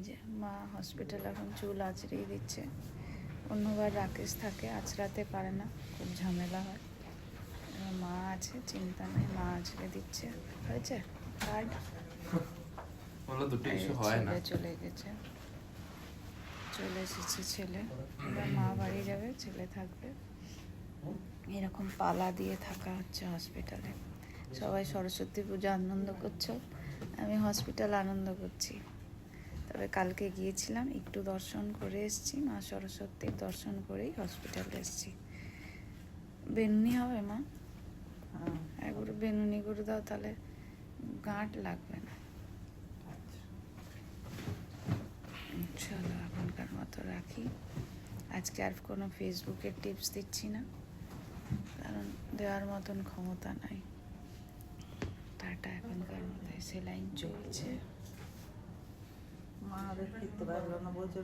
যে মা হসপিটাল এখন চুল আঁচড়িয়ে দিচ্ছে। অন্যবার রাকেশ থাকে, আঁচড়াতে পারে না, খুব ঝামেলা হয়। মা আছে, চিন্তা নেই, মা আঁচড়ে দিচ্ছে। হয়েছে কার্ড ছেলে চলে গেছে, চলে এসেছে ছেলে। এবার মা বাড়ি যাবে, ছেলে থাকবে। এরকম পালা দিয়ে থাকা হচ্ছে হসপিটালে। সবাই সরস্বতী পুজো আনন্দ করছো, আমি হসপিটাল আনন্দ করছি। তবে কালকে গিয়েছিলাম, একটু দর্শন করে এসেছি, মা সরস্বতীর দর্শন করেই হসপিটালে এসেছি। বেনুনি হবে মা? একবার বেনুনি করে দাও, তাহলে গাঁট লাগবে না। চলো এখনকার মতো রাখি। আজকে আর কোনো ফেসবুকের টিপস দিচ্ছি না, কারণ দেওয়ার মতন ক্ষমতা নাই। টাটা এখনকার মতো। সেলাইন চলছে। মা আর ফিরতে পারলো না, বলছে